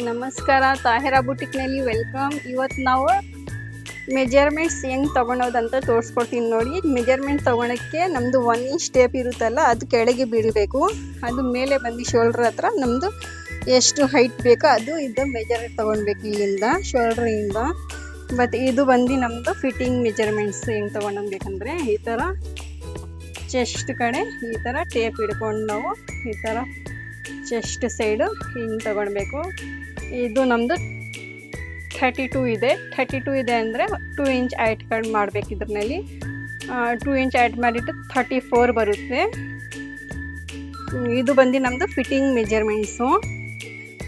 ನಮಸ್ಕಾರ, ತಾಹಿರಾ ಬುಟಿಕ್ನಲ್ಲಿ ವೆಲ್ಕಮ್. ಇವತ್ತು ನಾವು ಮೆಜರ್ಮೆಂಟ್ಸ್ ಹೆಂಗೆ ತೊಗೊಳೋದಂತ ತೋರಿಸ್ಕೊಡ್ತೀನಿ ನೋಡಿ. ಮೆಜರ್ಮೆಂಟ್ ತೊಗೊಳಕ್ಕೆ ನಮ್ಮದು 1 ಇಂಚ್ ಟೇಪ್ ಇರುತ್ತಲ್ಲ, ಅದು ಕೆಳಗೆ ಬೀಳಬೇಕು. ಅದು ಮೇಲೆ ಬಂದು ಶೋಲ್ಡ್ರ್ ಹತ್ರ ನಮ್ಮದು ಎಷ್ಟು ಹೈಟ್ ಬೇಕೋ ಅದು ಇದು ಮೆಜರ್ ತೊಗೊಳ್ಬೇಕು. ಇಲ್ಲಿಂದ ಶೋಲ್ಡ್ರಿಂದ ಮತ್ತು ಇದು ಬಂದು ನಮ್ಮದು ಫಿಟ್ಟಿಂಗ್ ಮೆಜರ್ಮೆಂಟ್ಸ್ ಹೆಂಗೆ ತೊಗೊಳಬೇಕಂದ್ರೆ, ಈ ಥರ ಚೆಸ್ಟ್ ಕಡೆ ಈ ಥರ ಟೇಪ್ ಹಿಡ್ಕೊಂಡು ನಾವು ಈ ಥರ ಚೆಸ್ಟ್ ಸೈಡು ಹಿಂಗೆ ತೊಗೊಳ್ಬೇಕು. ಇದು ನಮ್ಮದು 32 ಇದೆ. 32 ಇದೆ ಅಂದರೆ 2 ಇಂಚ್ ಹೈಟ್ ಕಟ್ ಮಾಡಬೇಕು. ಇದ್ರಲ್ಲಿ 2 ಇಂಚ್ ಹೈಟ್ ಮಾಡಿಟ್ಟು 34 ಬರುತ್ತೆ. ಇದು ಬಂದು ನಮ್ಮದು ಫಿಟ್ಟಿಂಗ್ ಮೆಜರ್ಮೆಂಟ್ಸು.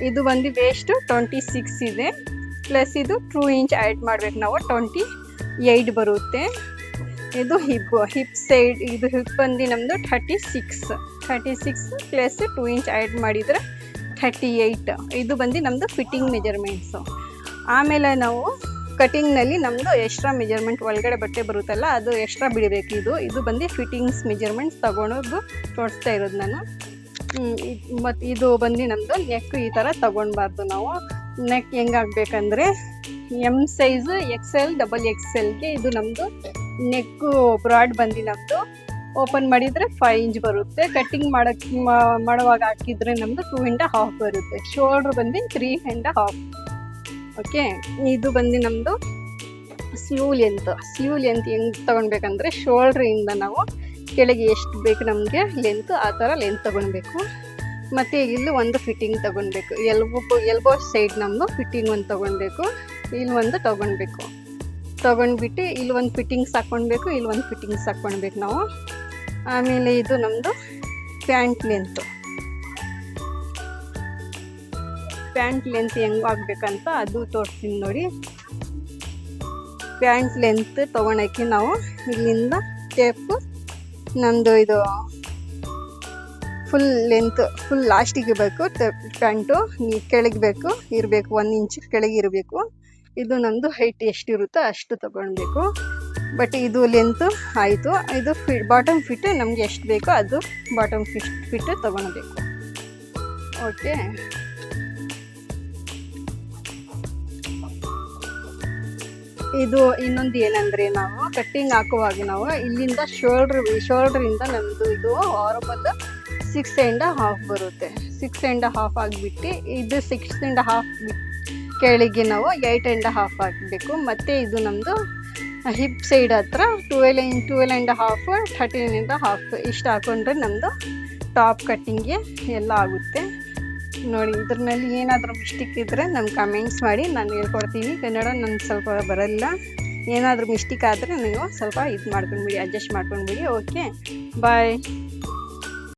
ಇದು ಬಂದು ವೇಸ್ಟು 26 ಇದೆ, ಪ್ಲಸ್ ಇದು 2 ಇಂಚ್ ಹೈಟ್ ಮಾಡಬೇಕು ನಾವು, 28 ಬರುತ್ತೆ. ಇದು ಹಿಪ್ ಸೈಡ್, ಇದು ಹಿಪ್ ಬಂದು ನಮ್ಮದು 36 ಪ್ಲಸ್ 2 ಇಂಚ್ ಹೈಟ್ ಮಾಡಿದರೆ 38. ಇದು ಬಂದು ನಮ್ಮದು ಫಿಟ್ಟಿಂಗ್ ಮೆಜರ್ಮೆಂಟ್ಸು. ಆಮೇಲೆ ನಾವು ಕಟಿಂಗ್ನಲ್ಲಿ ನಮ್ಮದು ಎಕ್ಸ್ಟ್ರಾ ಮೆಜರ್ಮೆಂಟ್ ಒಳಗಡೆ ಬಟ್ಟೆ ಬರುತ್ತಲ್ಲ, ಅದು ಎಕ್ಸ್ಟ್ರಾ ಬಿಡಬೇಕು. ಇದು ಬಂದು ಫಿಟ್ಟಿಂಗ್ಸ್ ಮೆಜರ್ಮೆಂಟ್ಸ್ ತೊಗೊಳೋದು ತೋರಿಸ್ತಾ ಇರೋದು ನಾನು. ಮತ್ತು ಇದು ಬಂದು ನಮ್ಮದು ನೆಕ್ ಈ ಥರ ತೊಗೊಳ್ಬಾರ್ದು ನಾವು. ನೆಕ್ ಹೆಂಗಾಗಬೇಕಂದ್ರೆ ಎಮ್ ಸೈಜು XL XXLಗೆ ಇದು ನಮ್ಮದು ನೆಕ್ಕು ಬ್ರಾಡ್ ಬಂದು ನಮ್ಮದು ಓಪನ್ ಮಾಡಿದರೆ 5 ಇಂಚ್ ಬರುತ್ತೆ. ಕಟ್ಟಿಂಗ್ ಮಾಡುವಾಗ ಹಾಕಿದರೆ ನಮ್ಮದು 2.5 ಬರುತ್ತೆ. ಶೋಲ್ಡ್ರ್ ಬಂದು 3.5. ಓಕೆ, ಇದು ಬಂದು ನಮ್ಮದು ಸ್ಲೀವ್ ಲೆಂತ್ ಹೆಂಗೆ ತೊಗೊಳ್ಬೇಕಂದ್ರೆ, ಶೋಲ್ಡ್ರಿಂದ ನಾವು ಕೆಳಗೆ ಎಷ್ಟು ಬೇಕು ನಮಗೆ ಲೆಂತ್, ಆ ಥರ ಲೆಂತ್ ತೊಗೊಳ್ಬೇಕು. ಮತ್ತು ಇಲ್ಲಿ ಒಂದು ಫಿಟ್ಟಿಂಗ್ ತೊಗೊಳ್ಬೇಕು. ಎಲ್ಬೋ ಸೈಡ್ ನಮ್ಮದು ಫಿಟ್ಟಿಂಗ್ ಒಂದು ತೊಗೊಳ್ಬೇಕು. ಇಲ್ಲಿ ಒಂದು ತೊಗೊಂಡ್ಬಿಟ್ಟು ಇಲ್ಲಿ ಒಂದು ಫಿಟ್ಟಿಂಗ್ಸ್ ಹಾಕ್ಕೊಳ್ಬೇಕು, ಇಲ್ಲಿ ಒಂದು ಫಿಟ್ಟಿಂಗ್ಸ್ ಹಾಕ್ಕೊಳ್ಬೇಕು ನಾವು. ಆಮೇಲೆ ಇದು ನಮ್ಮದು ಪ್ಯಾಂಟ್ ಲೆಂತ್ ಹೆಂಗೆ ಆಗಬೇಕಂತ ಅದು ತೋರಿಸ್ತೀನಿ ನೋಡಿ. ಪ್ಯಾಂಟ್ ಲೆಂತ್ ತೊಗೊಳಕ್ಕೆ ನಾವು ಇಲ್ಲಿಂದ ಟೇಪು ನಮ್ಮದು ಇದು ಫುಲ್ ಲೆಂತ್ ಫುಲ್ ಲಾಸ್ಟಿಗೆ ಬೇಕು. ಪ್ಯಾಂಟು ಕೆಳಗೆ ಇರಬೇಕು, 1 ಇಂಚ್ ಕೆಳಗೆ ಇರಬೇಕು. ಇದು ನಮ್ಮದು ಹೈಟ್ ಎಷ್ಟಿರುತ್ತೋ ಅಷ್ಟು ತೊಗೊಳ್ಬೇಕು. ಬಟ್ ಇದು ಲೆಂತ್ ಆಯಿತು. ಇದು ಬಾಟಮ್ ಫಿಟ್ ನಮಗೆ ಎಷ್ಟು ಬೇಕೋ ಅದು ಬಾಟಮ್ ಫಿಟ್ ತೊಗೊಳ್ಬೇಕು. ಓಕೆ, ಇದು ಇನ್ನೊಂದು ಏನಂದರೆ, ನಾವು ಕಟ್ಟಿಂಗ್ ಹಾಕುವಾಗ ನಾವು ಇಲ್ಲಿಂದ ಶೋಲ್ಡ್ರಿಂದ ನಮ್ಮದು ಇದು ಆರ್ಮಲ್ 6.5 ಬರುತ್ತೆ. 6.5 ಆಗಿಬಿಟ್ಟು ಇದು 6.5 ಕೆಳಗೆ ನಾವು 8.5 ಹಾಕಬೇಕು. ಮತ್ತು ಇದು ನಮ್ಮದು ಹಿಪ್ ಸೈಡ್ ಹತ್ರ 12.5 13.5 ಇಷ್ಟು ಹಾಕೊಂಡ್ರೆ ನಮ್ಮದು ಟಾಪ್ ಕಟ್ಟಿಂಗ್ಗೆ ಎಲ್ಲ ಆಗುತ್ತೆ ನೋಡಿ. ಇದ್ರಲ್ಲಿ ಏನಾದರೂ ಮಿಸ್ಟೇಕ್ ಇದ್ದರೆ ನಮ್ಗೆ ಕಮೆಂಟ್ಸ್ ಮಾಡಿ, ನಾನು ಹೇಳ್ಕೊಡ್ತೀನಿ. ಕನ್ನಡ ನನಗೆ ಸ್ವಲ್ಪ ಬರಲ್ಲ. ಏನಾದರೂ ಮಿಸ್ಟೇಕ್ ಆದರೆ ನೀವು ಸ್ವಲ್ಪ ಇದು ಮಾಡ್ಕೊಂಡ್ಬಿಡಿ, ಅಡ್ಜಸ್ಟ್ ಮಾಡ್ಕೊಂಡ್ಬಿಡಿ. ಓಕೆ, ಬಾಯ್.